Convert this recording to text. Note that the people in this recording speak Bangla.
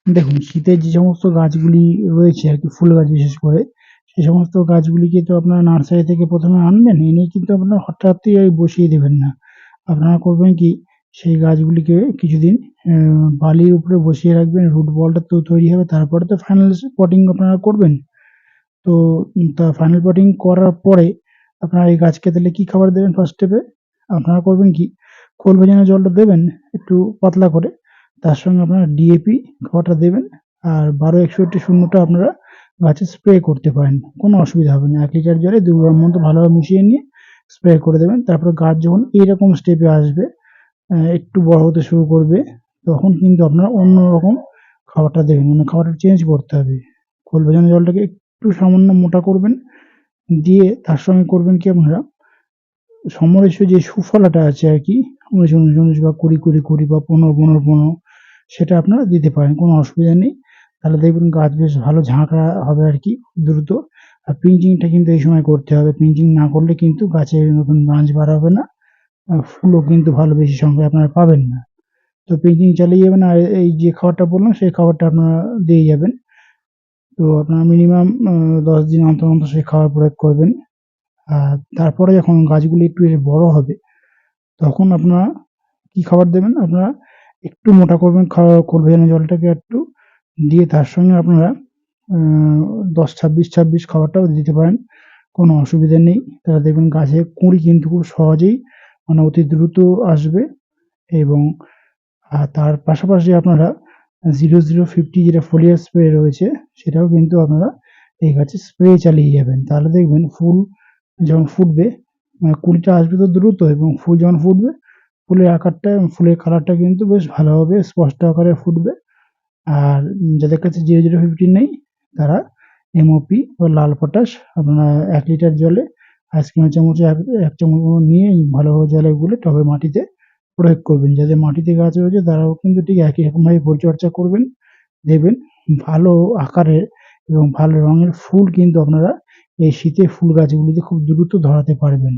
দেখুন, শীতের যে সমস্ত গাছগুলি রয়েছে আরকি, ফুল গাছ বিশেষ করে, সেই সমস্ত গাছগুলিকে তো আপনারা নার্সারি থেকে ১ম এ আনবেন। এনেই কিন্তু আপনারা হঠাৎই বসিয়ে দেবেন না। আপনারা করবেন কি, সেই গাছগুলিকে কিছুদিন অ্যা বালির উপরে বসিয়ে রাখবেন, রুট বলটা তো তৈরি হবে। তারপরে তো ফাইনাল পটিং আপনারা করবেন। তো ফাইনাল পটিং করার পরে আপনারা এই গাছকে তাহলে কি খাবার দেবেন ফার্স্ট স্টেপে? আপনারা করবেন কি, খোল ভেজানো জলটা দেবেন একটু পাতলা করে। তার সঙ্গে আপনারা ডিএপি খাবারটা দেবেন। আর ১২-৬১-০ টা আপনারা গাছে স্প্রে করতে পারেন। কোনো অসুবিধা হবে না। ১ লিটার জলে ২ গ্রাম মতো ভালোভাবে মিশিয়ে নিয়ে স্প্রে করে দেবেন। তারপরে গাছ যখন এইরকম স্টেপে আসবে, একটু বড় হতে শুরু করবে, তখন কিন্তু আপনারা অন্যরকম খাবারটা দেবেন। মানে খাবারটা চেঞ্জ করতে হবে। খোল ভেজানো জলটাকে একটু সামান্য মোটা করবেন। দিয়ে তার সঙ্গে করবেন কি আপনারা, সমরেশীয় যে সুফলাটা আছে আরকি, ১৯-১৯ বা ২০-২০ বা ১৫-১৫-১৫, সেটা আপনারা দিতে পারেন। কোনো অসুবিধা নেই। তাহলে দেখবেন গাছ বেশ ভালো ঝাঁকড়া হবে আরকি দ্রুত। আর পিঞ্চিংটা কিন্তু এই সময় করতে হবে। পিঞ্চিং না করলে কিন্তু গাছে নতুন ব্রাঞ্চ বার হবে না। ফুলও কিন্তু ভালো বেশি সংখ্যায় আপনারা পাবেন না। তো পিঞ্চিং চালিয়ে যাবেন, আর এই যে খাবারটা বললাম, সেই খাবারটা আপনারা দিয়ে যাবেন। তো আপনারা মিনিমাম ১০ দিন অন্তর সেই খাবার প্রয়োগ করবেন। আর তারপরে যখন গাছগুলি একটু বড় হবে, তখন আপনারা কি খাবার দেবেন? আপনারা একটু মোটা করবেন খোল ভেজানো জলটাকে একটু, দিয়ে তার সঙ্গে আপনারা আ ১০-২৬-২৬ খাবারটাও দিতে পারেন। কোনো অসুবিধা নেই। তাহলে দেখবেন গাছের কুঁড়ি কিন্তু খুব সহজেই, মানে অতি দ্রুত আসবে। এবং তার পাশাপাশি আপনারা ০০-৫০ যেটা ফোলিয়ার স্প্রে রয়েছে, সেটাও কিন্তু আপনারা এই গাছে স্প্রে চালিয়ে যাবেন। তাহলে দেখবেন ফুল যখন ফুটবে, কুঁড়িটা আসবে তো দ্রুত, এবং ফুল যখন ফুটবে, ফুলের আকারটা এবং ফুলের কালারটা কিন্তু বেশ ভালোভাবে স্পষ্ট আকারে ফুটবে। আর যাদের কাছে ০০-৫০ নেই, তারা এমওপি বা লাল পটাশ আপনারা ১ লিটার জলে আইসক্রিমের চামচে ১ চামচ মতো নিয়ে ভালোভাবে জলে গুলে টবে মাটিতে প্রয়োগ করবেন। যাদের মাটিতে গাছ রয়েছে তারাও কিন্তু ঠিক একই রকমভাবে পরিচর্যা করবেন। দেখবেন ভালো আকারের এবং ভালো রঙের ফুল কিন্তু আপনারা এই শীতে ফুল গাছগুলিতে খুব দ্রুত ধরাতে পারবেন।